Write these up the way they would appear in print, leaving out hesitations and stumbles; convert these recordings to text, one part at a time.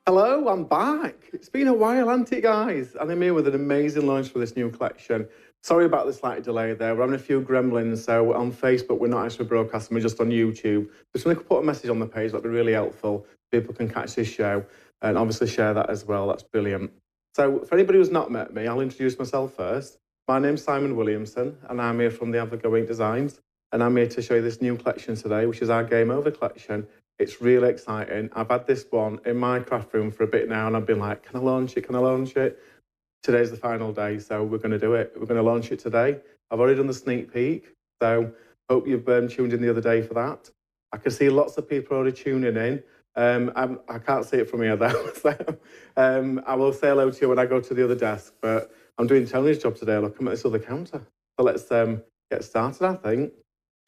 Hello, I'm back. It's been a while, hasn't it, guys? And I'm here with an amazing launch for this new collection. Sorry about the slight delay there. We're having a few gremlins, so on Facebook we're not actually broadcasting, we're just on YouTube. Just want to put a message on the page, that'd be really helpful. People can catch this show and obviously share that as well. That's brilliant. So for anybody who's not met me, I'll introduce myself first. My name's Simon Williamson, and I'm here from the Avago Designs. And I'm here to show you this new collection today, which is our Game Over collection. It's really exciting. I've had this one in my craft room for a bit now, and I've been like, can I launch it? Can I launch it? Today's the final day, so we're going to do it. We're going to launch it today. I've already done the sneak peek, so hope you've tuned in the other day for that. I can see lots of people already tuning in. I can't see it from here though, so I will say hello to you when I go to the other desk, but I'm doing Tony's job today. Look, I'm at this other counter. So let's get started, I think.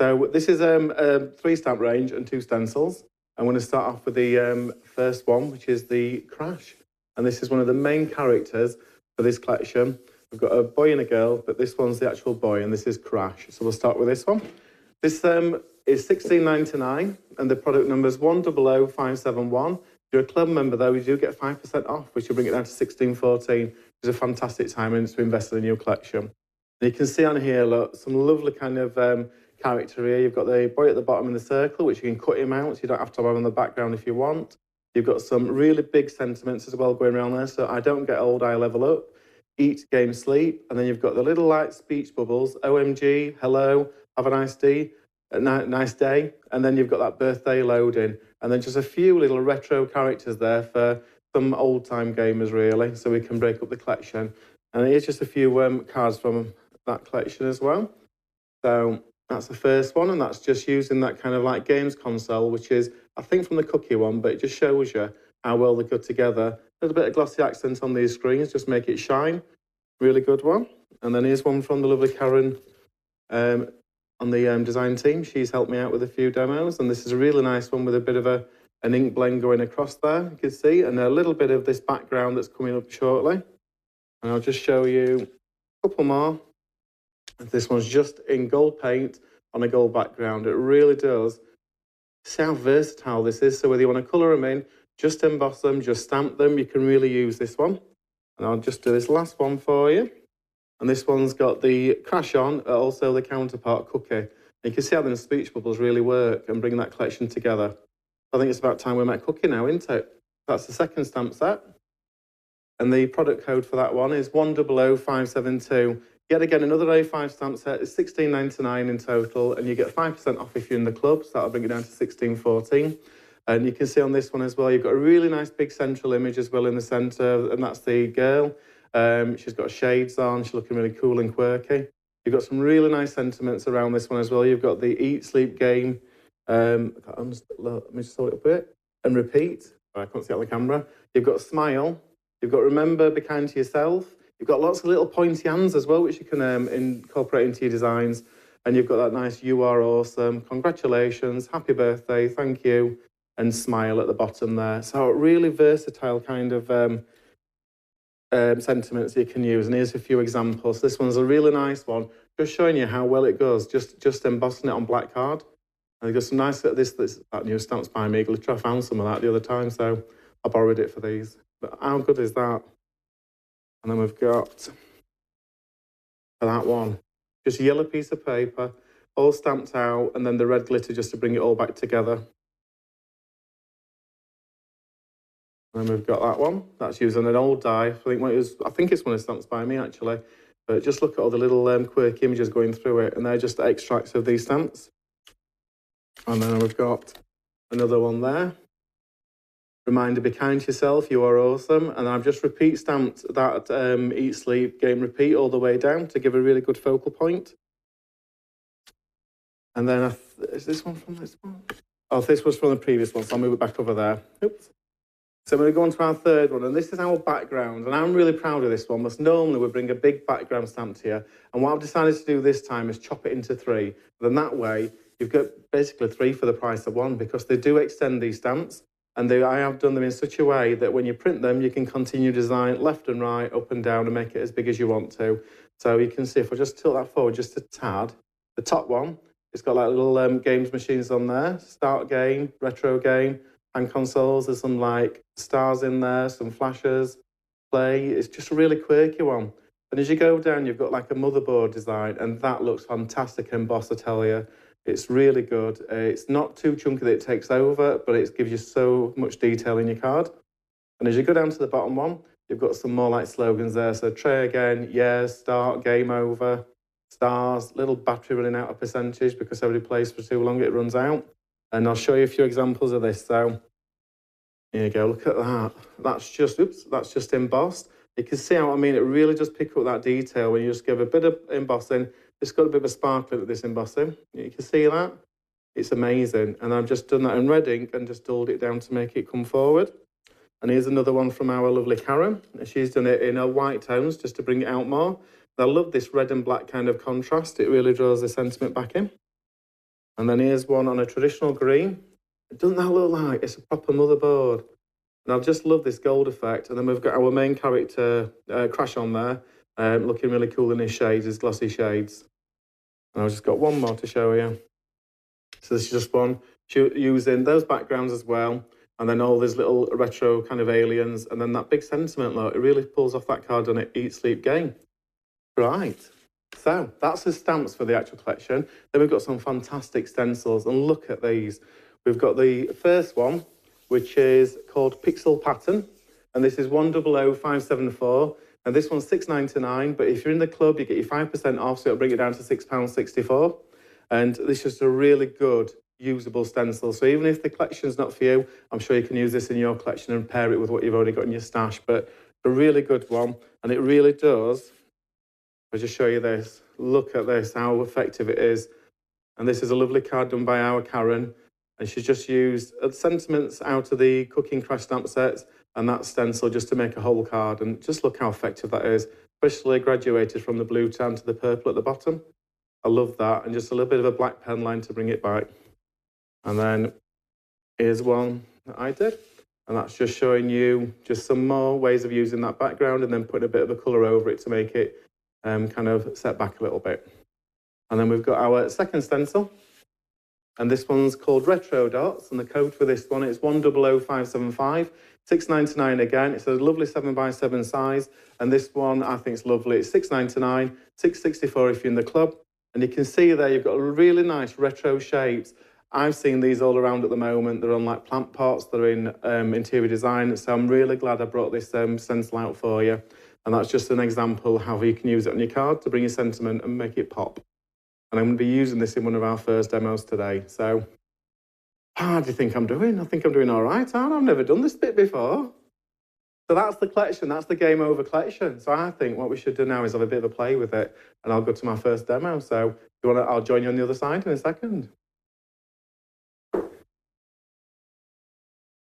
So this is a 3 stamp range and 2 stencils. I'm going to start off with the first one, which is the Crash. And this is one of the main characters for this collection. We've got a boy and a girl, but this one's the actual boy, and this is Crash. So we'll start with this one. This is $16.99, and the product number is 100571. If you're a club member, though, you do get 5% off, which will bring it down to $16.14, which is a fantastic time to invest in a new collection. And you can see on here, look, some lovely kind of character here. You've got the boy at the bottom in the circle, which you can cut him out, so you don't have to have him in the background if you want. You've got some really big sentiments as well going around there. So I don't get old, I level up. Eat, game, sleep. And then you've got the little light speech bubbles. OMG, hello, have a nice day. Nice day. And then you've got that birthday loading. And then just a few little retro characters there for some old time gamers, really. So we can break up the collection. And here's just a few cards from that collection as well. So that's the first one, and that's just using that kind of like games console, which is, I think, from the cookie one, but it just shows you how well they go together. A little bit of glossy accents on these screens, just make it shine. Really good one. And then here's one from the lovely Karen on the design team. She's helped me out with a few demos, and this is a really nice one with a bit of an ink blend going across there, you can see, and a little bit of this background that's coming up shortly. And I'll just show you a couple more. This one's just in gold paint on a gold background. It really does see how versatile this is. So whether you want to colour them in, just emboss them, just stamp them, you can really use this one. And I'll just do this last one for you. And this one's got the Crash on, also the counterpart cookie. And you can see how the speech bubbles really work and bring that collection together. I think it's about time we make cookie now, isn't it? That's the second stamp set. And the product code for that one is 100572. Yet again, another A5 stamp set is $16.99 in total, and you get 5% off if you're in the club, so that'll bring it down to $16.14. And you can see on this one as well, you've got a really nice big central image as well in the centre, and that's the girl. She's got shades on, she's looking really cool and quirky. You've got some really nice sentiments around this one as well. You've got the eat, sleep, game, let me just hold it up a bit, and repeat. I can't see it on the camera. You've got smile, you've got remember, be kind to yourself. You've got lots of little pointy hands as well, which you can incorporate into your designs. And you've got that nice, you are awesome, congratulations, happy birthday, thank you, and smile at the bottom there. So really versatile kind of sentiments you can use. And here's a few examples. This one's a really nice one, just showing you how well it goes, just embossing it on black card. And you've got some nice, that new stamps by me. Literally, I found some of that the other time, so I borrowed it for these. But how good is that? And then we've got, for that one, just a yellow piece of paper, all stamped out, and then the red glitter just to bring it all back together. And then we've got that one. That's using an old die. I think it's one of Stamps by Me, actually. But just look at all the little quirky images going through it, and they're just extracts of these stamps. And then we've got another one there. Reminder, be kind to yourself, you are awesome. And I've just repeat stamped that eat, sleep, game, repeat all the way down to give a really good focal point. And then, is this one from this one? Oh, this was from the previous one, so I'll move it back over there. Oops. So we're going to go on to our third one, and this is our background. And I'm really proud of this one, because normally we bring a big background stamp here. And what I've decided to do this time is chop it into 3. Then that way, you've got basically 3 for the price of 1, because they do extend these stamps. And I have done them in such a way that when you print them, you can continue design left and right, up and down, and make it as big as you want to. So you can see, if I just tilt that forward just a tad, the top one, it's got like little games machines on there, start game, retro game, hand consoles. There's some like stars in there, some flashes, play. It's just a really quirky one. And as you go down, you've got like a motherboard design, and that looks fantastic embossed, I tell you. It's really good. It's not too chunky that it takes over, but it gives you so much detail in your card. And as you go down to the bottom one, you've got some more like slogans there. So try again, yes, start, game over, stars, little battery running out of percentage because everybody plays for too long, it runs out. And I'll show you a few examples of this. So here you go, look at that. That's just embossed. You can see how, I mean, it really does pick up that detail when you just give a bit of embossing. It's got a bit of a sparkle with this embossing. You can see that? It's amazing. And I've just done that in red ink and just dulled it down to make it come forward. And here's another one from our lovely Karen. She's done it in white tones just to bring it out more. I love this red and black kind of contrast. It really draws the sentiment back in. And then here's one on a traditional green. Doesn't that look like it's a proper motherboard? And I just love this gold effect. And then we've got our main character, Crash, on there, looking really cool in his shades, his glossy shades. And I've just got one more to show you. So this is just one using those backgrounds as well. And then all these little retro kind of aliens. And then that big sentiment look, it really pulls off that card on it, Eat, Sleep, Game. Right. So that's the stamps for the actual collection. Then we've got some fantastic stencils. And look at these. We've got the first one, which is called Pixel Pattern. And this is 100574. And this one's £6.99. But if you're in the club, you get your 5% off. So it'll bring it down to £6.64. And this is just a really good usable stencil. So even if the collection's not for you, I'm sure you can use this in your collection and pair it with what you've already got in your stash. But a really good one. And it really does. I'll just show you this. Look at this, how effective it is. And this is a lovely card done by our Karen. And she's just used sentiments out of the Cooking Crash stamp sets and that stencil just to make a whole card. And just look how effective that is, especially graduated from the blue down to the purple at the bottom. I love that. And just a little bit of a black pen line to bring it back. And then here's one that I did. And that's just showing you just some more ways of using that background and then putting a bit of a colour over it to make it kind of set back a little bit. And then we've got our second stencil. And this one's called Retro Dots. And the code for this one is 100575. £6.99 again. It's a lovely 7x7 size. And this one I think is lovely. It's £6.99, £6.64 if you're in the club. And you can see there you've got really nice retro shapes. I've seen these all around at the moment. They're on like plant pots. They're in interior design. So I'm really glad I brought this stencil out for you. And that's just an example of how you can use it on your card to bring your sentiment and make it pop. And I'm going to be using this in one of our first demos today. So how do you think I'm doing? I think I'm doing all right, aren't I? I've never done this bit before. So that's the collection. That's the game over collection. So I think what we should do now is have a bit of a play with it. And I'll go to my first demo. So if you want to, I'll join you on the other side in a second.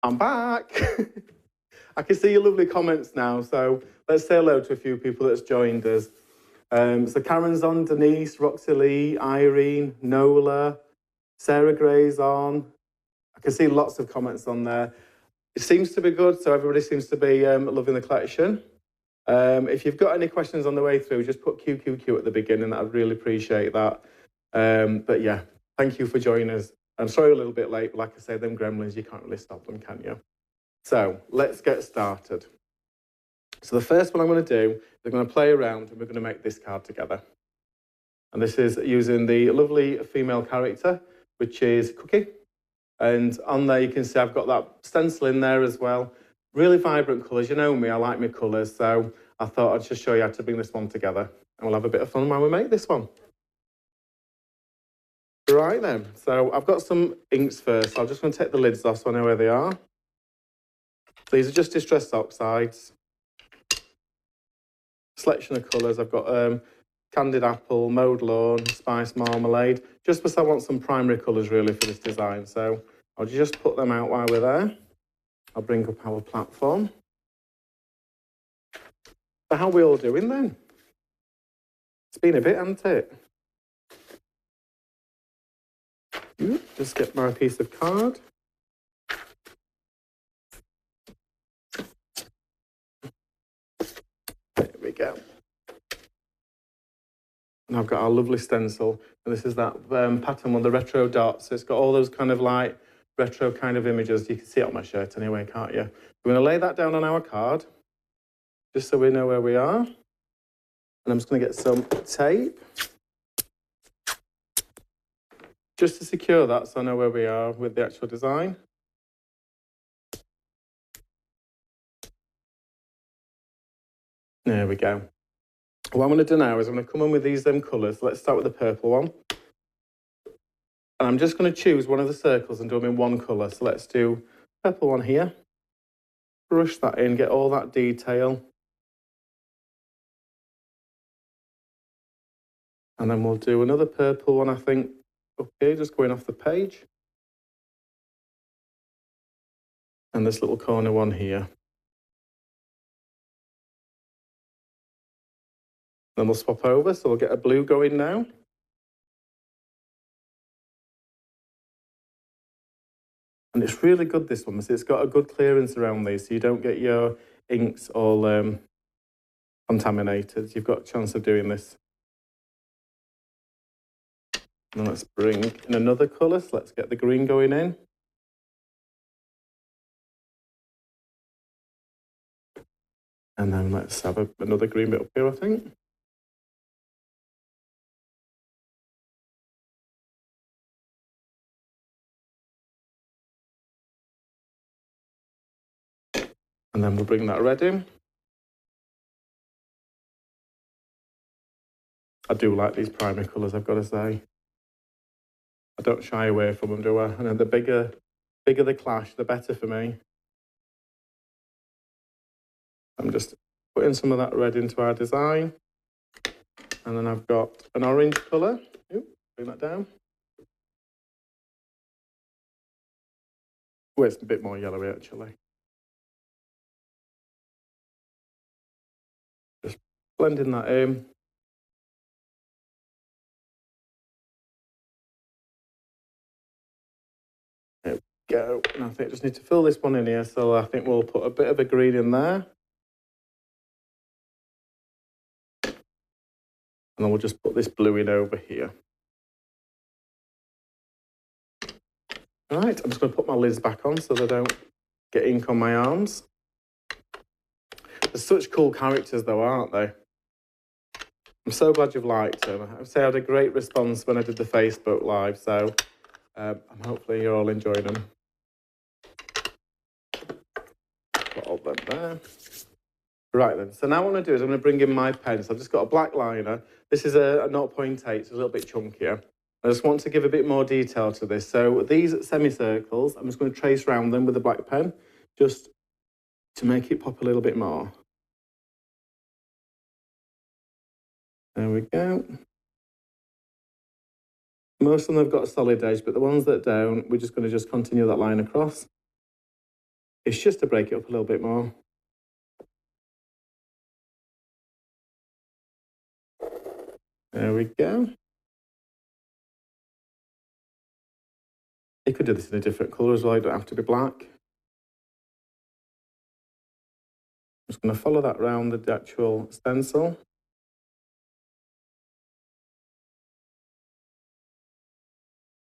I'm back. I can see your lovely comments now. So let's say hello to a few people that's joined us. So Karen's on, Denise, Roxy Lee, Irene, Nola, Sarah Gray's on. I can see lots of comments on there. It seems to be good, so everybody seems to be loving the collection. If you've got any questions on the way through, just put QQQ at the beginning. I'd really appreciate that. But yeah, thank you for joining us. I'm sorry a little bit late, but like I say, them gremlins, you can't really stop them, can you? So let's get started. So the first one I'm going to do, we're going to play around and we're going to make this card together. And this is using the lovely female character, which is Cookie. And on there you can see I've got that stencil in there as well. Really vibrant colours. You know me, I like my colours. So I thought I'd just show you how to bring this one together. And we'll have a bit of fun while we make this one. Right then, so I've got some inks first. I'm just going to take the lids off so I know where they are. These are just distressed oxides. Selection of colours. I've got Candied Apple, Mowed Lawn, Spice Marmalade. Just because I want some primary colours really for this design. So I'll just put them out while we're there. I'll bring up our platform. So how are we all doing then? It's been a bit, hasn't it? Just get my piece of card. There we go. And I've got our lovely stencil. And this is that pattern with the retro dots. So it's got all those kind of like retro kind of images. You can see it on my shirt anyway, can't you? We're going to lay that down on our card, just so we know where we are. And I'm just going to get some tape, just to secure that so I know where we are with the actual design. There we go. What I'm going to do now is I'm going to come in with these colours. Let's start with the purple one. And I'm just going to choose one of the circles and do them in one colour. So let's do purple one here. Brush that in, get all that detail. And then we'll do another purple one, I think, up here, just going off the page. And this little corner one here. Then we'll swap over, so we'll get a blue going now. And it's really good, this one. It's got a good clearance around these, so you don't get your inks all contaminated. You've got a chance of doing this. And let's bring in another colour, so let's get the green going in. And then let's have another green bit up here, I think. And then we'll bring that red in. I do like these primer colours, I've got to say. I don't shy away from them, do I? And then the bigger the clash, the better for me. I'm just putting some of that red into our design. And then I've got an orange colour. Ooh, bring that down. Oh, it's a bit more yellowy, actually. Just blending that in. There we go. And I think I just need to fill this one in here, so I think we'll put a bit of a green in there. And then we'll just put this blue in over here. All right, I'm just going to put my lids back on so they don't get ink on my arms. They're such cool characters though, aren't they? I'm so glad you've liked them. I would say I had a great response when I did the Facebook Live, so hopefully you're all enjoying them. Put all them there. Right then, so now what I'm going to do is I'm going to bring in my pen. So I've just got a black liner. This is a 0.8, so a little bit chunkier. I just want to give a bit more detail to this. So these semicircles, I'm just going to trace around them with a black pen, just to make it pop a little bit more. There we go. Most of them have got a solid edge, but the ones that don't, we're just going to continue that line across. It's just to break it up a little bit more. There we go. You could do this in a different colour as well, you don't have to be black. I'm just going to follow that round the actual stencil.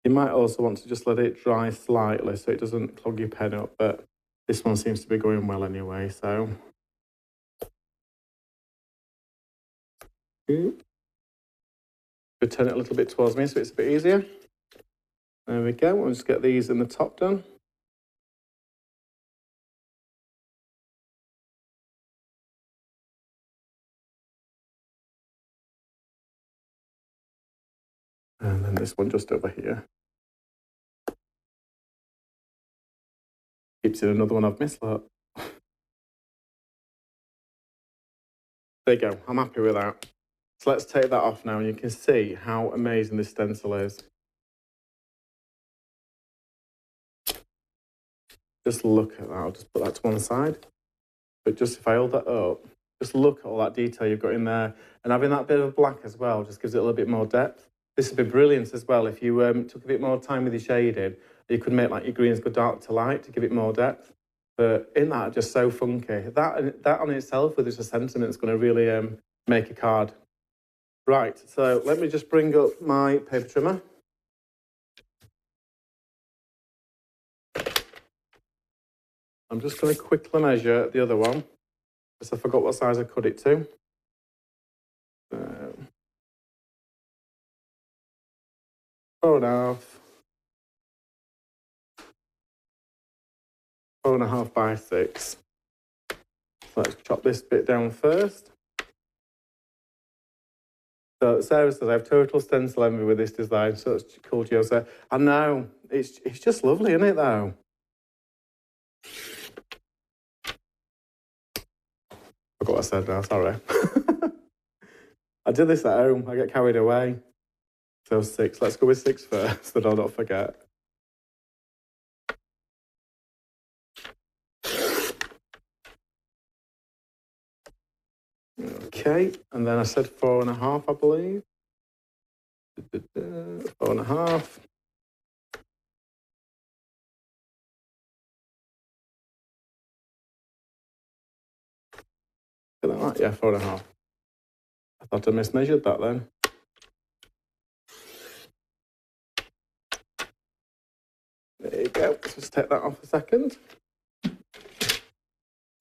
You might also want to just let it dry slightly so it doesn't clog your pen up, but this one seems to be going well anyway, so. Could turn it a little bit towards me so it's a bit easier. There we go, we'll just get these in the top done. And then this one just over here. Keeps in another one I've missed, look. There you go, I'm happy with that. So let's take that off now and you can see how amazing this stencil is. Just look at that, I'll just put that to one side. But just if I hold that up, just look at all that detail you've got in there. And having that bit of black as well just gives it a little bit more depth. This would be brilliant as well if you took a bit more time with your shading. You could make like your greens go dark to light to give it more depth. But in that, just so funky. That on itself with just a sentiment is going to really make a card. Right, so let me just bring up my paper trimmer. I'm just going to quickly measure the other one, because I forgot what size I cut it to. 4.5. 4.5 by 6. So let's chop this bit down first. So Sarah says, I have total stencil envy with this design. So it's cool, Gio. So I know, it's just lovely, isn't it, though? Forgot what I said now, sorry. I did this at home. I get carried away. So 6. Let's go with 6 first, so I'll not forget. Okay, and then I said 4.5, I believe. 4.5. Is that right? Yeah, 4.5. I thought I mismeasured that then. There you go. Let's just take that off a second. And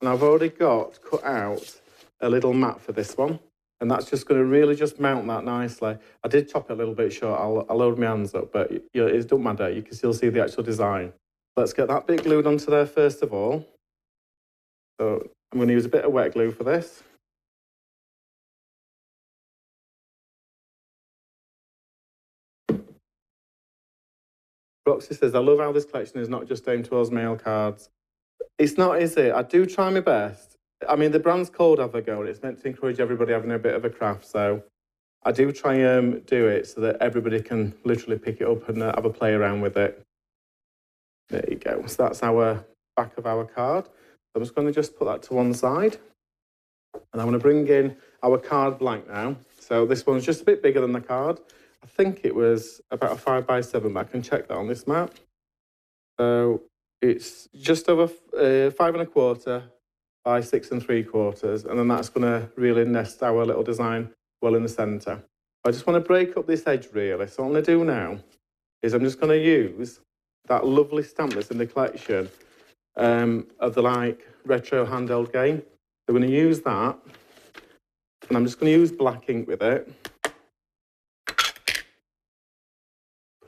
I've already got cut out a little mat for this one. And that's just going to really just mount that nicely. I did chop it a little bit short. I'll load my hands up, but it doesn't matter. You can still see the actual design. Let's get that bit glued onto there first of all. So I'm going to use a bit of wet glue for this. Roxy says, I love how this collection is not just aimed towards mail cards. It's not, is it? I do try my best. I mean, the brand's called Avago, and it's meant to encourage everybody having a bit of a craft. So I do try and do it so that everybody can literally pick it up and have a play around with it. There you go. So that's our back of our card. I'm just going to just put that to one side. And I'm going to bring in our card blank now. So this one's just a bit bigger than the card. I think it was about a 5 by 7, but I can check that on this map. So it's just over 5.25 by 6 3/4, and then that's going to really nest our little design well in the centre. I just want to break up this edge really. So what I'm going to do now is I'm just going to use that lovely stamp that's in the collection of the retro handheld game. So I'm going to use that, and I'm just going to use black ink with it. Put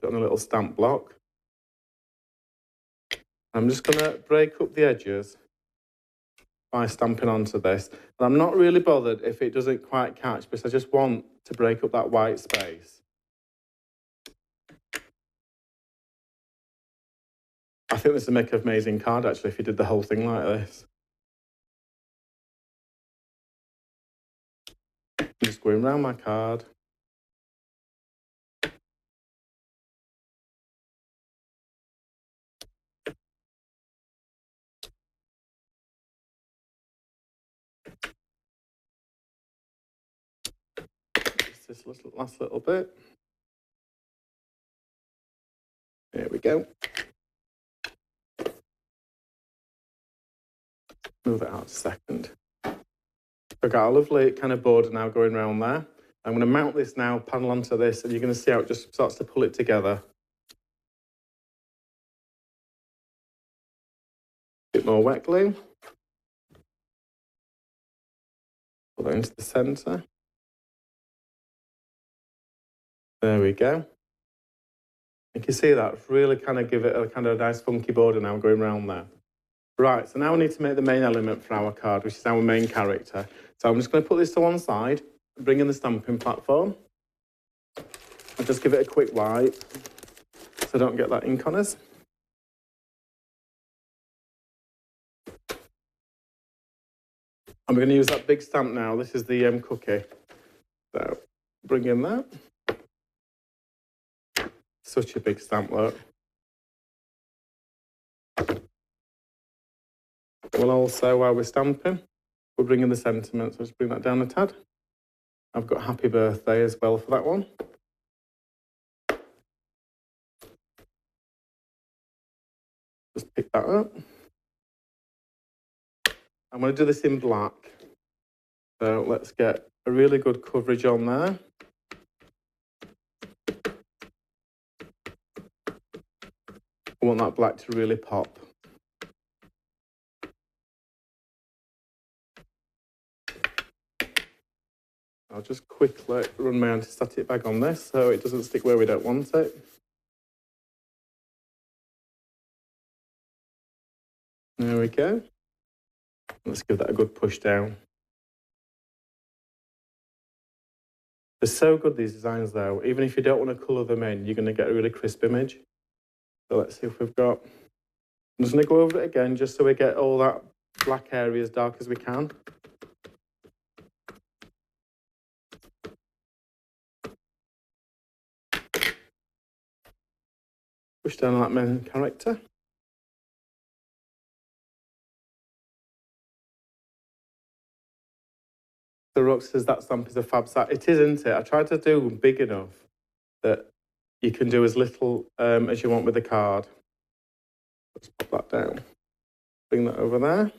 it on a little stamp block. I'm just going to break up the edges by stamping onto this. And I'm not really bothered if it doesn't quite catch, because I just want to break up that white space. I think this would make an amazing card, actually, if you did the whole thing like this. I'm just going around my card. Just this last little bit. There we go. Move it out a second. I've got a lovely kind of border now going around there. I'm going to mount this now, panel onto this, and you're going to see how it just starts to pull it together. Bit more wet glue. Pull that into the centre. There we go. You can see that really kind of give it a kind of nice funky border now going around there. Right, so now we need to make the main element for our card, which is our main character. So I'm just going to put this to one side, bring in the stamping platform. I'll just give it a quick wipe so I don't get that ink on us. And we're going to use that big stamp now. This is the cookie. So bring in that. Such a big stamp, look. Well, also, while we're stamping, we'll bring in the sentiment. So just bring that down a tad. I've got happy birthday as well for that one. Just pick that up. I'm going to do this in black. So let's get a really good coverage on there. I want that black to really pop. I'll just quickly run my anti-static bag on this so it doesn't stick where we don't want it. There we go. Let's give that a good push down. They're so good, these designs, though. Even if you don't want to colour them in, you're going to get a really crisp image. So let's see if we've got... I'm just going to go over it again, just so we get all that black area as dark as we can. Push down that main character. The Rox says that stamp is a fab set. It is, isn't it? I tried to do big enough that you can do as little as you want with the card. Let's pop that down. Bring that over there.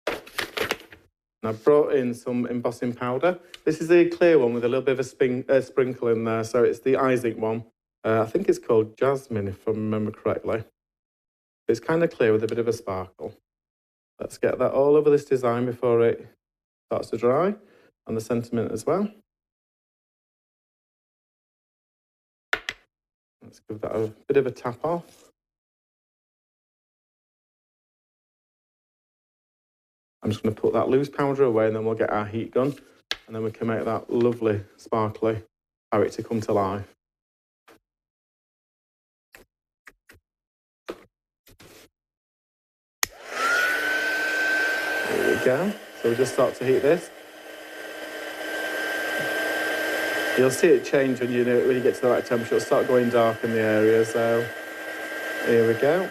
And I've brought in some embossing powder. This is a clear one with a little bit of a sprinkle in there. So it's the Isaac one. I think it's called Jasmine, if I remember correctly. It's kind of clear with a bit of a sparkle. Let's get that all over this design before it starts to dry, and the sentiment as well. Let's give that a bit of a tap off. I'm just going to put that loose powder away, and then we'll get our heat gun, and then we can make that lovely, sparkly character come to life. There we go. So we just start to heat this. You'll see it change when you get to the right temperature. It'll start going dark in the area. So here we go.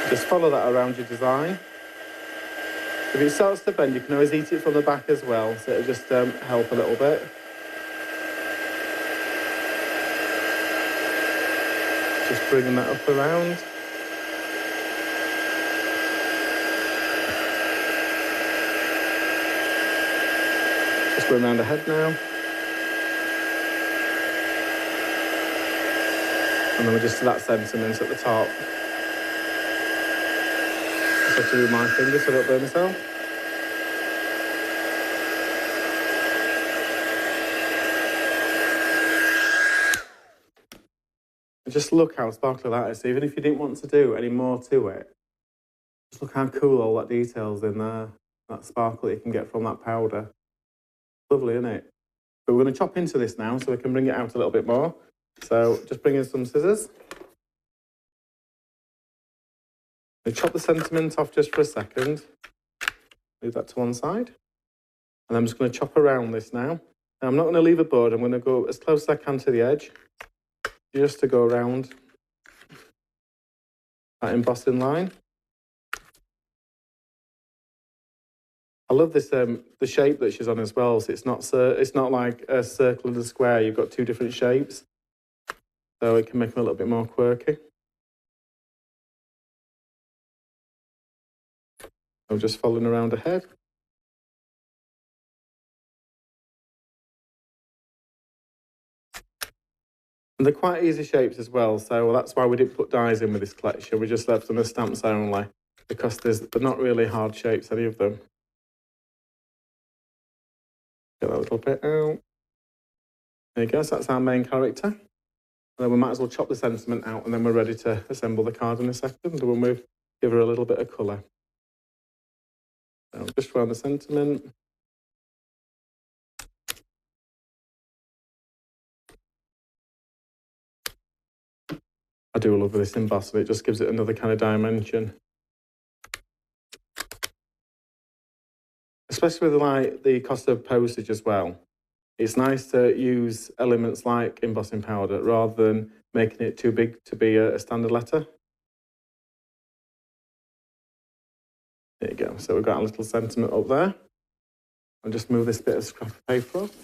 Just follow that around your design. If it starts to bend, you can always heat it from the back as well, so it'll just help a little bit. Just bringing that up around. Just going around the head now. And then we're just to that sentiment at the top. Just have to move my fingers so I don't burn myself. And just look how sparkly that is. So even if you didn't want to do any more to it, just look how cool all that detail's in there. That sparkle that you can get from that powder. Lovely, isn't it? But we're going to chop into this now so we can bring it out a little bit more. So just bring in some scissors. We chop the sentiment off just for a second. Move that to one side. And I'm just going to chop around this now. Now I'm not going to leave a bud. I'm going to go as close as I can to the edge, just to go around that embossing line. I love this, the shape that she's on as well. So it's not like a circle and a square. You've got two different shapes. So it can make them a little bit more quirky. I'm just following around her head. And they're quite easy shapes as well. So that's why we didn't put dies in with this collection. We just left them as stamps only because they're not really hard shapes, any of them. Get that a little bit out. There you go, so that's our main character. And then we might as well chop the sentiment out and then we're ready to assemble the card in a second. We'll give her a little bit of colour. So just around the sentiment. I do love this embossing, it just gives it another kind of dimension. Especially with like the cost of postage as well. It's nice to use elements like embossing powder rather than making it too big to be a standard letter. There you go. So we've got a little sentiment up there. I'll just move this bit of scrap of paper off.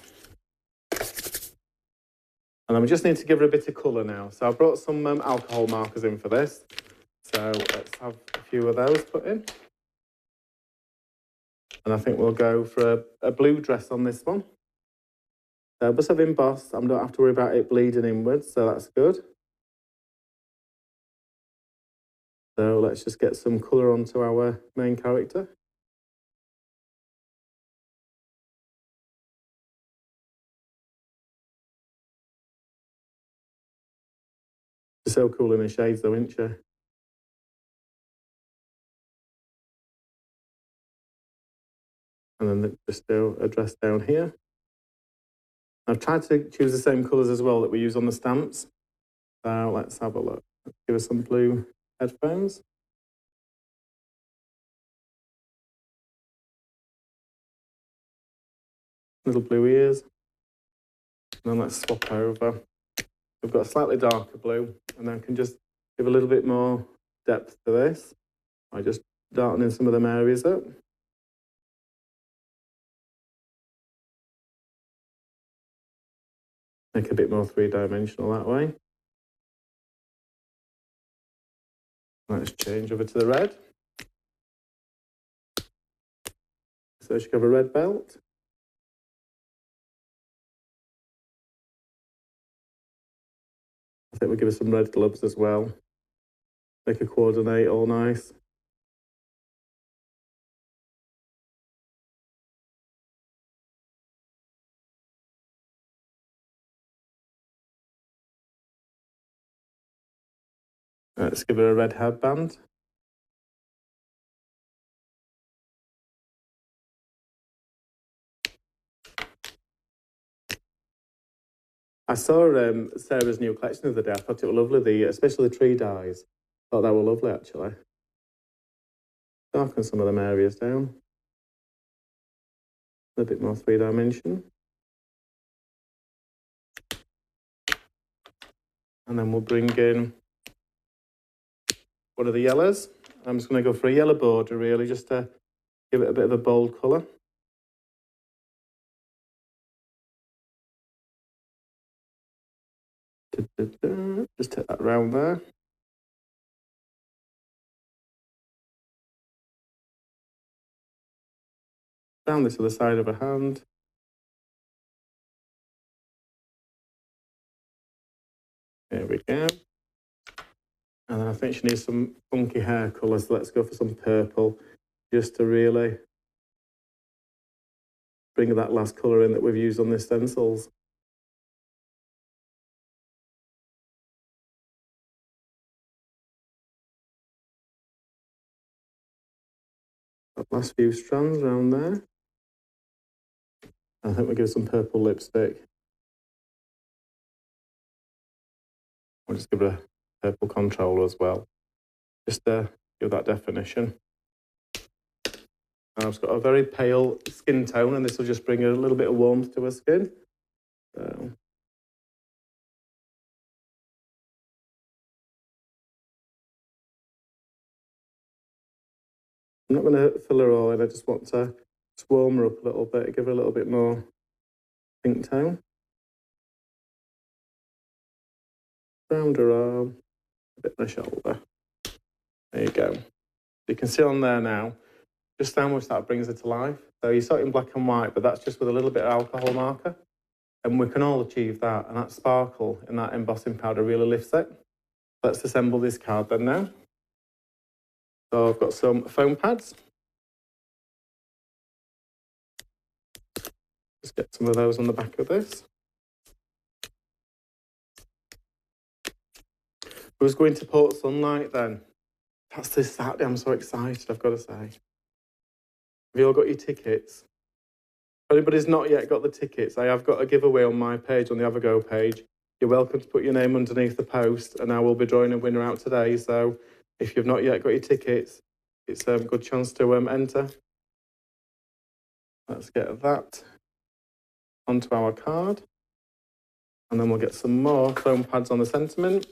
And then we just need to give her a bit of colour now. So I brought some alcohol markers in for this. So let's have a few of those put in. And I think we'll go for a blue dress on this one. So just have embossed. I don't have to worry about it bleeding inwards, so that's good. So let's just get some colour onto our main character. She's so cool in her shades though, isn't she? And then just do a dress down here. I've tried to choose the same colours as well that we use on the stamps. So let's have a look. Let's give us some blue headphones. Little blue ears. And then let's swap over. We've got a slightly darker blue, and then I can just give a little bit more depth to this by just darkening some of them areas up. Make it a bit more three-dimensional that way. Let's change over to the red. So she can have a red belt. I think we'll give her some red gloves as well. Make her coordinate all nice. Let's give her a red headband. I saw Sarah's new collection the other day. I thought it was lovely, especially the tree dyes. I thought they were lovely, actually. Darken some of them areas down. A little bit more three-dimension. And then we'll bring in one of the yellows. I'm just going to go for a yellow border, really, just to give it a bit of a bold colour. Just take that round there. Down this other side of her hand. There we go. And then I think she needs some funky hair colours. So let's go for some purple, just to really bring that last colour in that we've used on the stencils. That last few strands around there. I think we'll give some purple lipstick. We'll just give her a purple controller as well, just to give that definition. And I've got a very pale skin tone, and this will just bring a little bit of warmth to her skin. So. I'm not going to fill her all in, I just want to warm her up a little bit, give her a little bit more pink tone. Round her arm, a bit on the shoulder. There you go. You can see on there now just how much that brings her to life. So you saw it in black and white, but that's just with a little bit of alcohol marker. And we can all achieve that, and that sparkle in that embossing powder really lifts it. Let's assemble this card then now. So I've got some foam pads. Just get some of those on the back of this. Who's going to Port Sunlight then? That's this Saturday. I'm so excited, I've got to say. Have you all got your tickets? If anybody's not yet got the tickets, I have got a giveaway on my page, on the Avago page. You're welcome to put your name underneath the post, and I will be drawing a winner out today. So if you've not yet got your tickets, it's a good chance to enter. Let's get that onto our card. And then we'll get some more foam pads on the sentiment.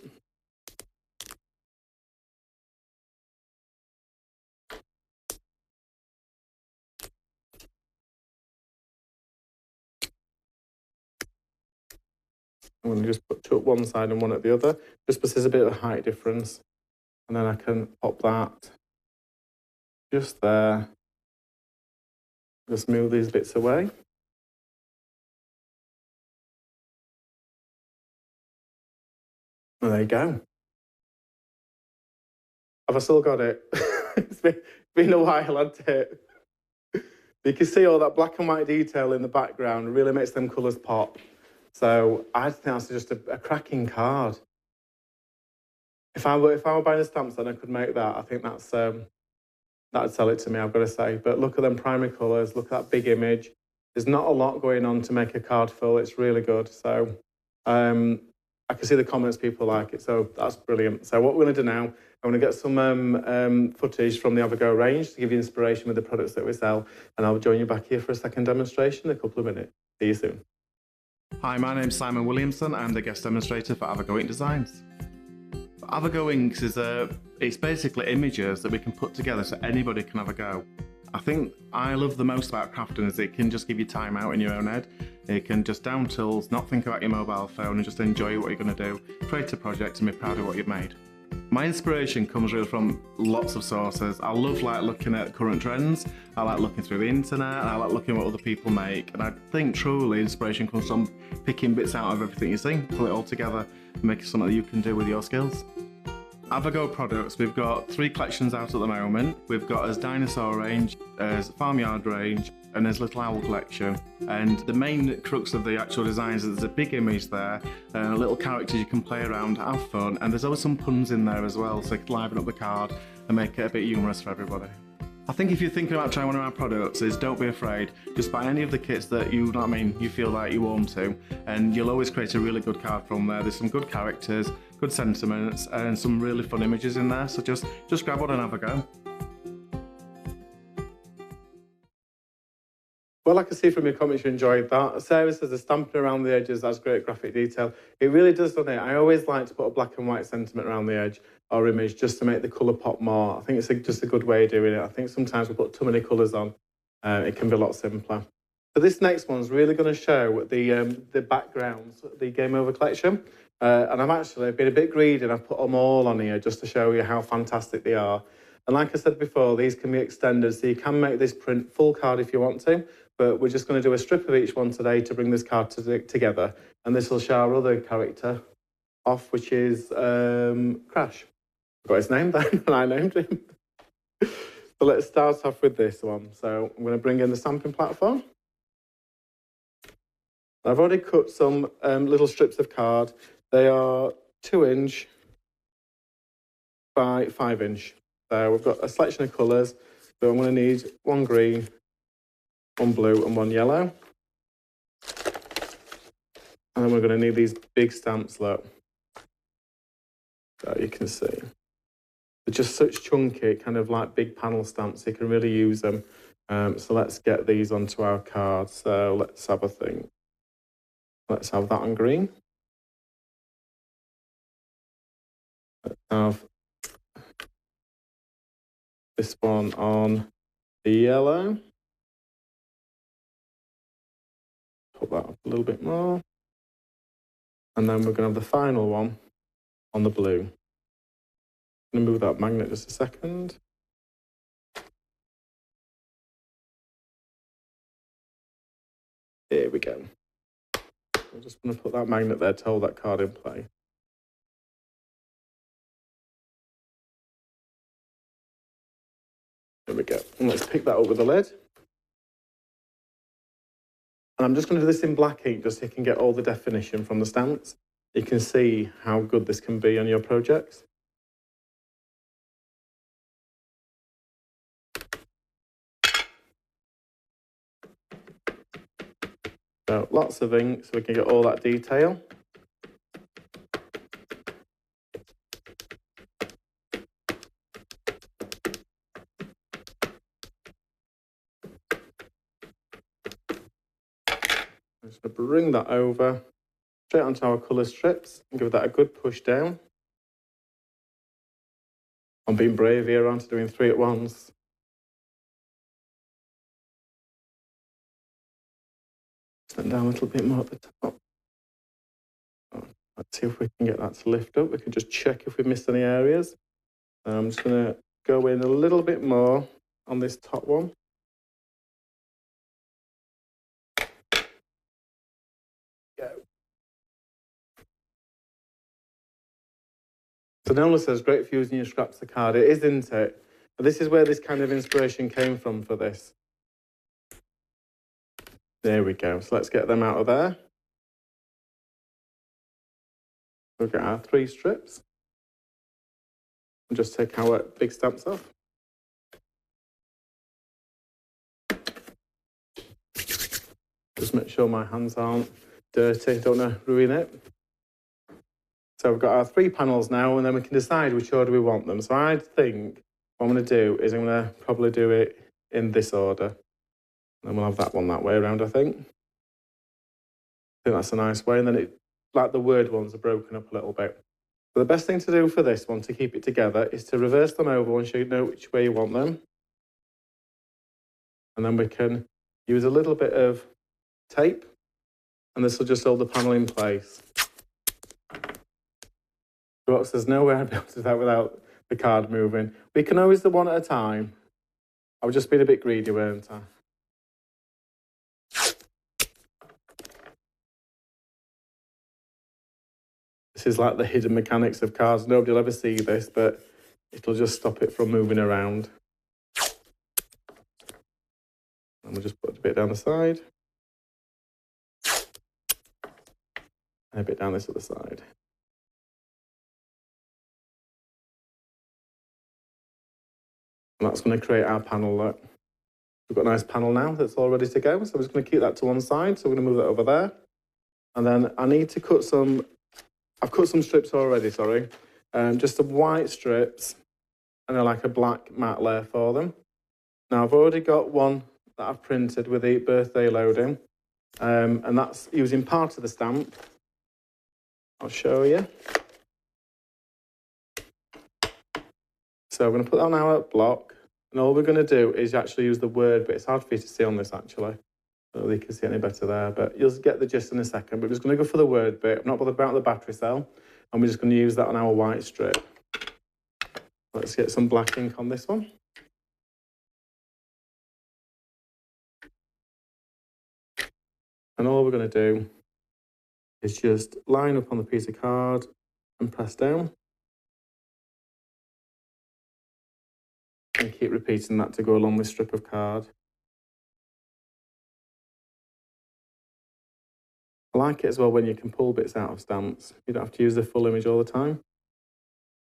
I'm going to just put two at one side and one at the other, just because there's a bit of a height difference. And then I can pop that just there. Just move these bits away. And there you go. Have I still got it? It's been a while, hasn't it? You can see all that black and white detail in the background. It really makes them colours pop. So I think that's just a cracking card. If I were buying the stamps and I could make that, I think that's that'd sell it to me, I've got to say. But look at them primary colours, look at that big image. There's not a lot going on to make a card full. It's really good. So I can see the comments, people like it. So that's brilliant. So what we're going to do now, I'm going to get some footage from the Avago range to give you inspiration with the products that we sell. And I'll join you back here for a second demonstration in a couple of minutes. See you soon. Hi, my name's Simon Williamson. I'm the guest demonstrator for Avago Ink Designs. Avago Inks it's basically images that we can put together so anybody can have a go. I think I love the most about crafting is it can just give you time out in your own head. You can just down tools, not think about your mobile phone and just enjoy what you're going to do, create a project and be proud of what you've made. My inspiration comes really from lots of sources. I love looking at current trends, I like looking through the internet, I like looking at what other people make, and I think truly inspiration comes from picking bits out of everything you see, pull it all together and make it something that you can do with your skills. Avago products, we've got 3 collections out at the moment. We've got as dinosaur range, as farmyard range, and as little owl collection. And the main crux of the actual designs is there's a big image there, little characters you can play around, have fun, and there's always some puns in there as well, so you can liven up the card and make it a bit humorous for everybody. I think if you're thinking about trying one of our products, don't be afraid. Just buy any of the kits that you feel like you want to, and you'll always create a really good card from there. There's some good characters, good sentiments, and some really fun images in there. So just grab one and have a go. Well, I can see from your comments you enjoyed that. Sarah says the stamping around the edges, that's great graphic detail. It really does, doesn't it? I always like to put a black and white sentiment around the edge or image just to make the colour pop more. I think it's just a good way of doing it. I think sometimes we put too many colours on. It can be a lot simpler. So this next one's really going to show the backgrounds, the Game Over collection. And I've actually been a bit greedy and I've put them all on here just to show you how fantastic they are. And like I said before, these can be extended, so you can make this print full card if you want to, but we're just going to do a strip of each one today to bring this card together. And this will show our other character off, which is Crash. I got his name then, and I named him. So let's start off with this one. So I'm going to bring in the stamping platform. I've already cut some little strips of card. They are 2" by 5". So we've got a selection of colours. So I'm going to need 1 green, 1 blue and 1 yellow. And then we're going to need these big stamps, look. So you can see. They're just such chunky, kind of like big panel stamps. You can really use them. So let's get these onto our card. So let's have a think. Let's have that on green. Let's have this one on the yellow. Put that up a little bit more. And then we're going to have the final one on the blue. I'm going to move that magnet just a second. There we go. I'm just going to put that magnet there to hold that card in play. There we go. And let's pick that up with the lid. And I'm just going to do this in black ink just so you can get all the definition from the stamps. You can see how good this can be on your projects. So lots of ink so we can get all that detail. I'm just going to bring that over straight onto our colour strips and give that a good push down. I'm being brave here, aren't I, doing 3 at once. Stand down a little bit more at the top. Let's see if we can get that to lift up. We can just check if we missed any areas. I'm just going to go in a little bit more on this top one. Go. So Nola says, great for using your scraps of card. It is, isn't it? But this is where this kind of inspiration came from for this. There we go. So let's get them out of there. We'll get our 3 strips. and just take our big stamps off. Just make sure my hands aren't dirty, don't want to ruin it. So we've got our 3 panels now, and then we can decide which order we want them. So I think what I'm going to do is I'm going to probably do it in this order. And then we'll have that one that way around, I think. I think that's a nice way. And then like the word ones are broken up a little bit. So the best thing to do for this one to keep it together is to reverse them over once you know which way you want them. And then we can use a little bit of tape, and this will just hold the panel in place. There's no way I'd be able to do that without the card moving. We can always do one at a time. I was just being a bit greedy, weren't I? This is like the hidden mechanics of cards. Nobody will ever see this, but it'll just stop it from moving around. And we'll just put a bit down the side. And a bit down this other side. And that's going to create our panel look. We've got a nice panel now that's all ready to go. So we're just going to keep that to one side. So we're going to move that over there. And then I need to cut some, I've cut some strips already, sorry. Just some white strips and then like a black matte layer for them. Now I've already got one that I've printed with the birthday loading. And that's using part of the stamp. I'll show you. So we're going to put that on our block, and all we're going to do is actually use the word bit. It's hard for you to see on this, actually. I don't know if you can see any better there, but you'll get the gist in a second. But we're just going to go for the word bit. I'm not bothered about the battery cell, and we're just going to use that on our white strip. Let's get some black ink on this one. And all we're going to do is just line up on the piece of card and press down. And keep repeating that to go along this strip of card. I like it as well when you can pull bits out of stamps. You don't have to use the full image all the time.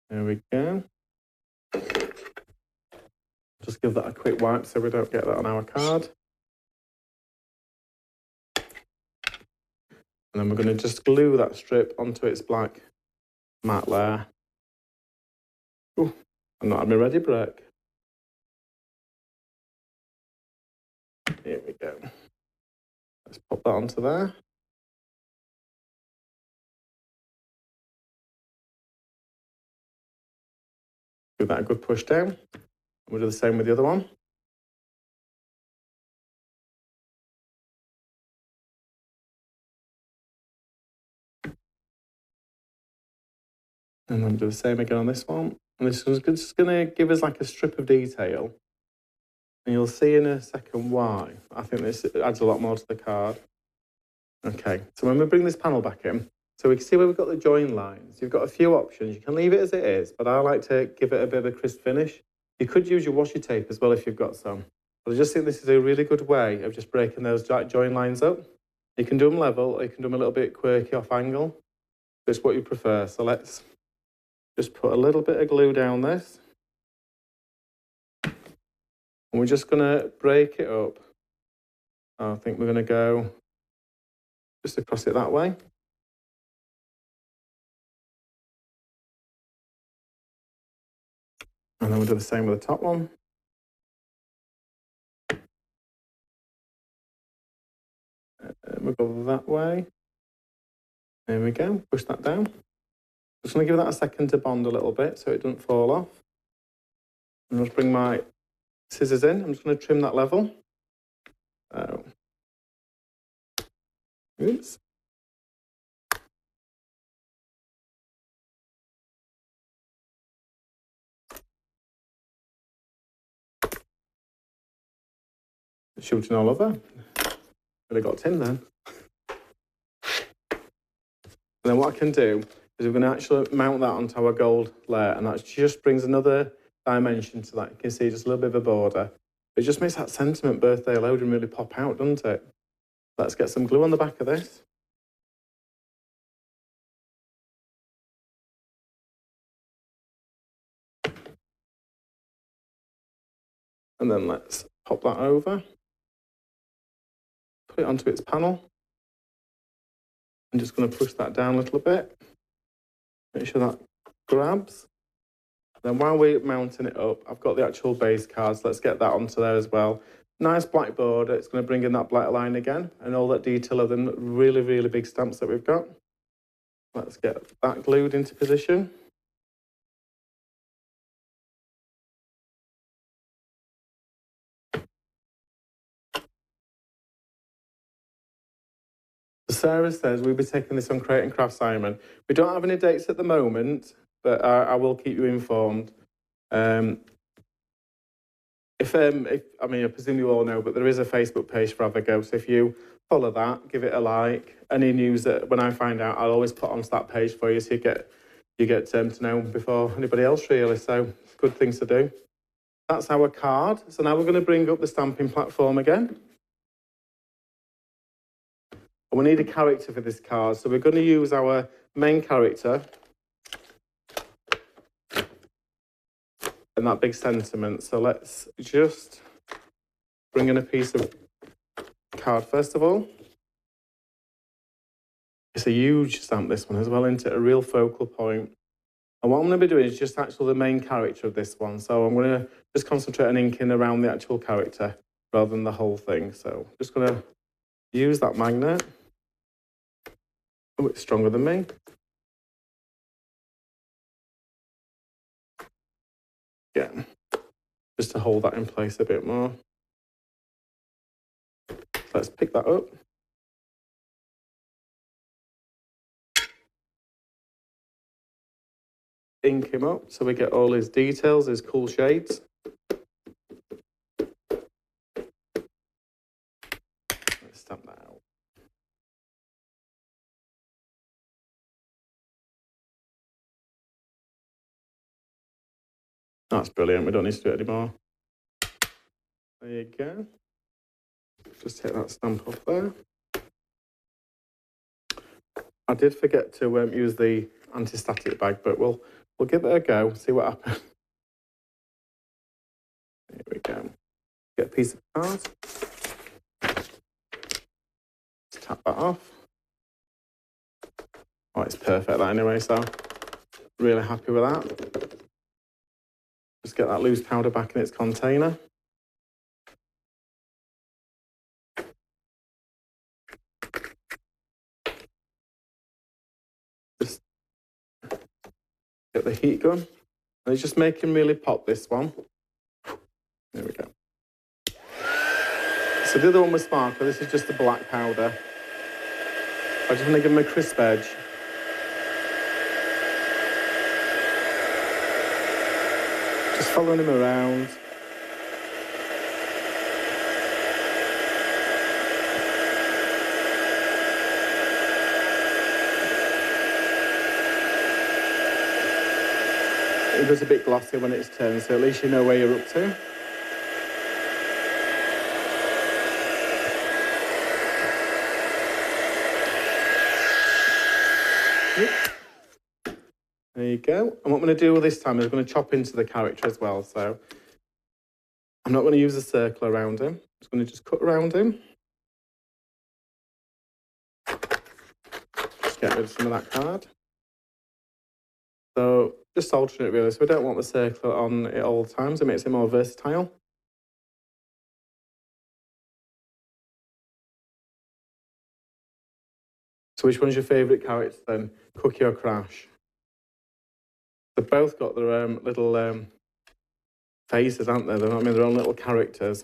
There we go. Just give that a quick wipe so we don't get that on our card. And then we're going to just glue that strip onto its black matte layer. Ooh, I'm not had my ready break. Here we go. Let's pop that onto there. Give that a good push down. We'll do the same with the other one. And then do the same again on this one. And this is just going to give us like a strip of detail. And you'll see in a second why. I think this adds a lot more to the card. Okay, so when we bring this panel back in, so we can see where we've got the join lines. You've got a few options. You can leave it as it is, but I like to give it a bit of a crisp finish. You could use your washi tape as well if you've got some. But I just think this is a really good way of just breaking those join lines up. You can do them level, or you can do them a little bit quirky off angle. It's what you prefer. So let's just put a little bit of glue down this. And we're just going to break it up. I think we're going to go just across it that way. And then we'll do the same with the top one. We'll go that way. There we go. Push that down. Just going to give that a second to bond a little bit so it doesn't fall off. And I'll just bring my scissors in. I'm just going to trim that level. Oops. Shooting all over. Really got tin then. And then what I can do is we're going to actually mount that onto our gold layer, and that just brings another dimension to that. You can see just a little bit of a border. It just makes that sentiment birthday loading really pop out, doesn't it? Let's get some glue on the back of this. And then let's pop that over. Put it onto its panel. I'm just going to push that down a little bit. Make sure that grabs. Then while we're mounting it up, I've got the actual base cards. Let's get that onto there as well. Nice black border. It's going to bring in that black line again and all that detail of the really, really big stamps that we've got. Let's get that glued into position. Sarah says we'll be taking this on Create and Craft, Simon. We don't have any dates at the moment, but I will keep you informed. If I mean, I presume you all know, but there is a Facebook page for Avago. So if you follow that, give it a like. Any news that when I find out, I'll always put onto that page for you, so you get to know before anybody else, really. So it's good things to do. That's our card. So now we're going to bring up the stamping platform again. And we need a character for this card. So we're going to use our main character and that big sentiment. So let's just bring in a piece of card first of all. It's a huge stamp, this one as well, isn't it? A real focal point. And what I'm going to be doing is just actually the main character of this one. So I'm going to just concentrate on inking around the actual character rather than the whole thing. So just going to use that magnet. Oh, it's stronger than me. Yeah, just to hold that in place a bit more. Let's pick that up. Ink him up so we get all his details, his cool shades. Let's stamp that out. That's brilliant. We don't need to do it anymore. There you go. Just take that stamp off there. I did forget to use the anti-static bag, but we'll give it a go, see what happens. There we go. Get a piece of card. Just tap that off. Oh, it's perfect that anyway, so really happy with that. Just get that loose powder back in its container. Just get the heat gun. And it's just making really pop this one. There we go. So the other one was sparkle. This is just the black powder. I just want to give him a crisp edge. Just following him around. It goes a bit glossy when it's turned, so at least you know where you're up to. There you go. And what I'm going to do this time is I'm going to chop into the character as well. So I'm not going to use a circle around him. I'm just going to just cut around him. Just get rid of some of that card. So just alternate really. So we don't want the circle on at all times. It makes it more versatile. So which one's your favourite character then? Cookie or Crash? They've both got their little faces, aren't they? They're not, I mean, their own little characters.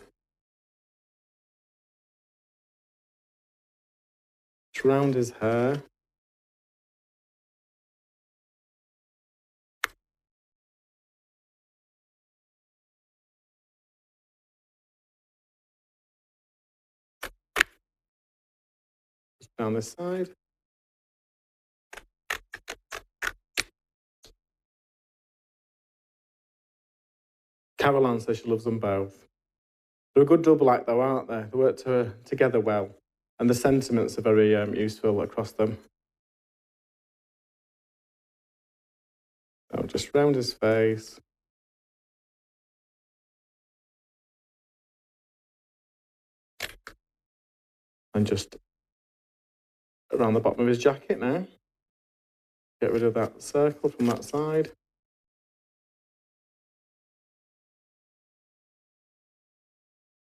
Just round his hair. Just down this side. Caroline says she loves them both. They're a good double act though, aren't they? They work together well. And the sentiments are very useful across them. So just round his face. And just around the bottom of his jacket now. Get rid of that circle from that side.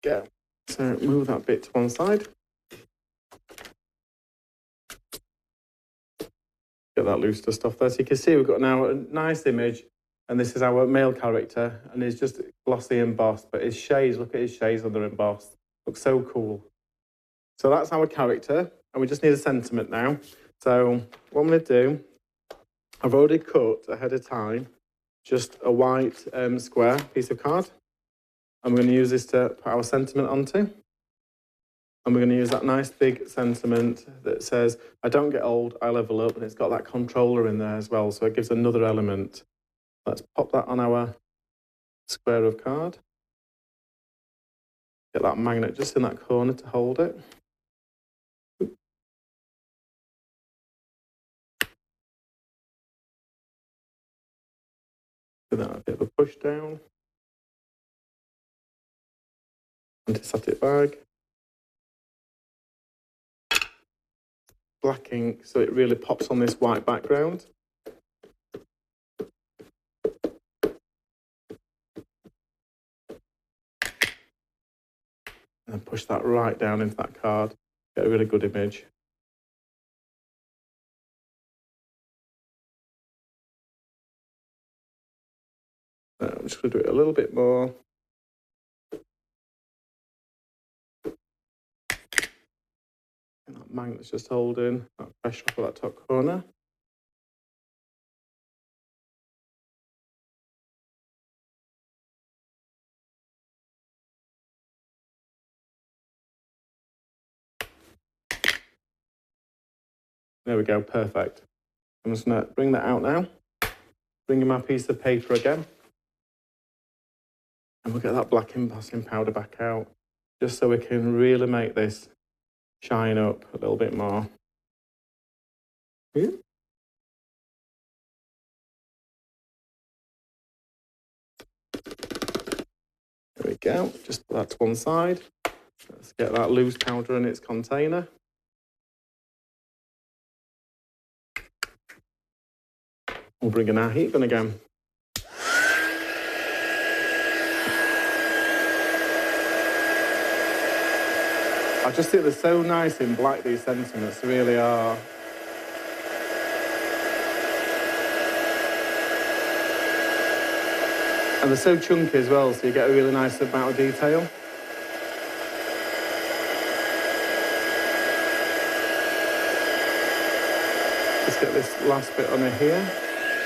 Go. So move that bit to one side. Get that loose dust off there. So you can see we've got now a nice image, and this is our male character, and he's just glossy embossed, but his shades, look at his shades under embossed. Looks so cool. So that's our character, and we just need a sentiment now. So what I'm going to do, I've already cut ahead of time just a white square piece of card. I'm going to use this to put our sentiment onto. And we're going to use that nice big sentiment that says, I don't get old, I level up, and it's got that controller in there as well, so it gives another element. Let's pop that on our square of card. Get that magnet just in that corner to hold it. Give that a bit of a push down. Anti-static bag. Black ink, so it really pops on this white background. And push that right down into that card. Get a really good image. I'm just going to do it a little bit more. And that magnet's just holding that pressure off of that top corner. There we go, perfect. I'm just going to bring that out now. Bring in my piece of paper again. And we'll get that black embossing powder back out, just so we can really make this shine up a little bit more. Yeah. There we go, just put that to one side. Let's get that loose powder in its container. We'll bring in our heat gun again. I just think they're so nice in black, these sentiments, they really are. And they're so chunky as well, so you get a really nice amount of detail. Just get this last bit on it here.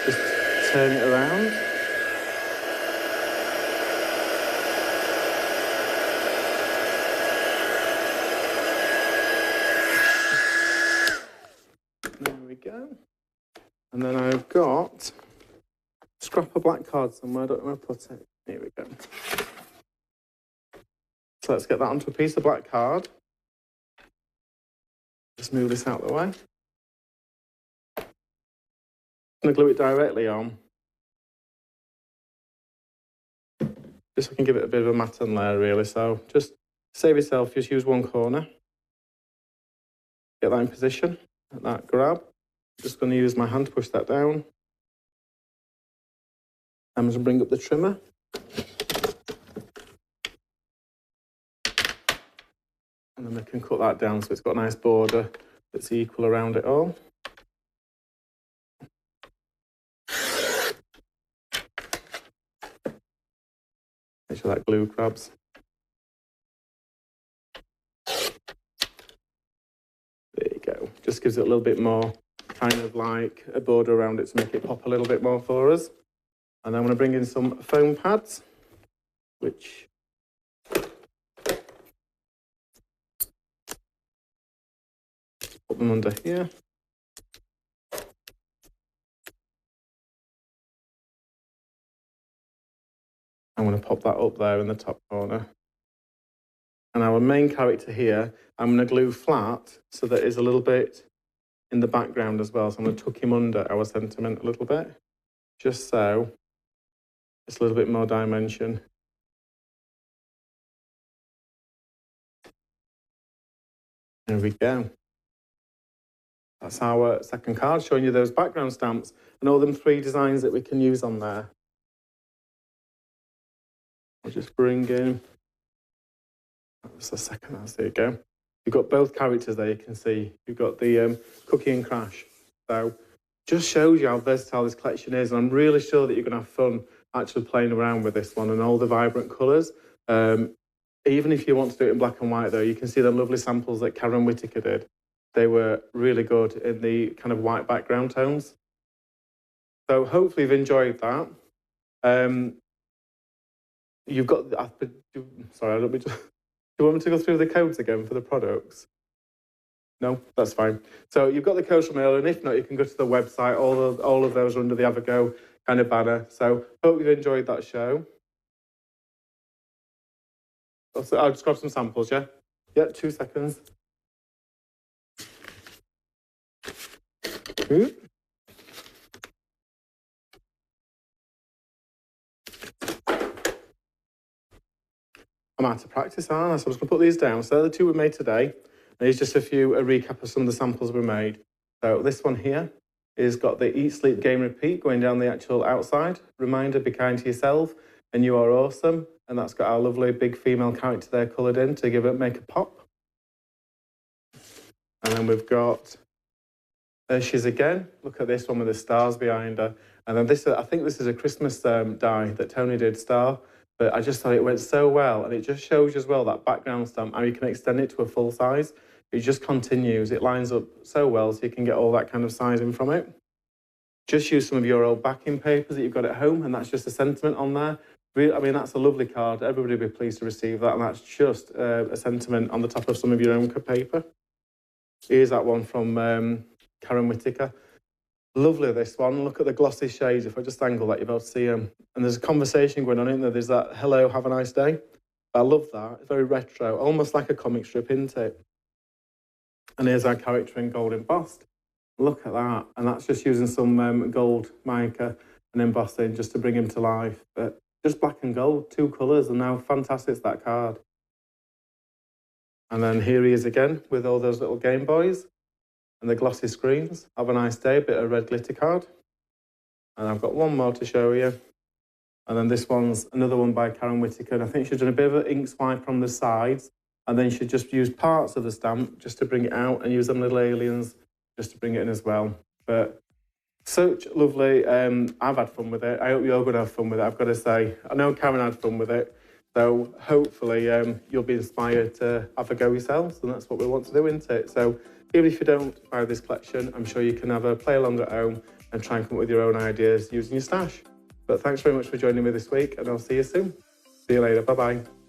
Just turn it around. There we go. And then I've got a scrap of black card somewhere. I don't know where I put it. Here we go. So let's get that onto a piece of black card. Just move this out of the way. I'm going to glue it directly on. Just so I can give it a bit of a matten layer, really. So just save yourself, just use one corner. Get that in position, let that grab. Just going to use my hand to push that down. I'm going to bring up the trimmer. And then we can cut that down so it's got a nice border that's equal around it all. Make sure that glue grabs. There you go. Just gives it a little bit more kind of like a border around it to make it pop a little bit more for us. And then I'm going to bring in some foam pads, which put them under here. I'm going to pop that up there in the top corner. And our main character here, I'm going to glue flat so that it's a little bit in the background as well. So I'm going to tuck him under our sentiment a little bit, just so it's a little bit more dimension. There we go. That's our second card, showing you those background stamps and all them 3 designs that we can use on there. I'll just bring in, that's the second, there you go. You've got both characters there, you can see. You've got the Cookie and Crash. So just shows you how versatile this collection is, and I'm really sure that you're going to have fun actually playing around with this one and all the vibrant colours. Even if you want to do it in black and white though, you can see the lovely samples that Karen Whitaker did. They were really good in the kind of white background tones. So hopefully you've enjoyed that. You've got, sorry, do you want me to go through the codes again for the products? No, that's fine. So you've got the codes from earlier, and if not, you can go to the website. All of those are under the Avago kind of banner. So hope you've enjoyed that show. I'll just grab some samples, yeah? Yeah, 2 seconds. I'm out of practice, aren't I? So I'm just going to put these down. So the 2 we made today. And here's just a recap of some of the samples we made. So this one here is got the Eat, Sleep, Game, Repeat going down the actual outside. Reminder, be kind to yourself and you are awesome. And that's got our lovely big female character there coloured in to make a pop. And then we've got, there she is again. Look at this one with the stars behind her. And then this, I think this is a Christmas die that Tony did, Star. But I just thought it went so well. And it just shows you as well that background stamp, how you can extend it to a full size. It just continues. It lines up so well so you can get all that kind of sizing from it. Just use some of your old backing papers that you've got at home, and that's just a sentiment on there. I mean, that's a lovely card. Everybody will be pleased to receive that, and that's just a sentiment on the top of some of your own paper. Here's that one from Karen Whitaker. Lovely, this one. Look at the glossy shades. If I just angle that, you'll be able to see them. And there's a conversation going on in there. There's that, hello, have a nice day. I love that. It's very retro, almost like a comic strip, isn't it? And here's our character in gold embossed. Look at that. And that's just using some gold mica and embossing just to bring him to life. But just black and gold, 2 colours, and how fantastic is that card. And then here he is again with all those little Game Boys and the glossy screens. Have a nice day, bit of red glitter card. And I've got one more to show you. And then this one's another one by Karen Whitaker. And I think she's done a bit of an ink swipe on the sides. And then she just used parts of the stamp just to bring it out and use them little aliens just to bring it in as well. But such lovely. I've had fun with it. I hope you're going to have fun with it, I've got to say. I know Karen had fun with it. So hopefully you'll be inspired to have a go yourselves. And that's what we want to do, isn't it? So even if you don't buy this collection, I'm sure you can have a play along at home and try and come up with your own ideas using your stash. But thanks very much for joining me this week, and I'll see you soon. See you later. Bye-bye.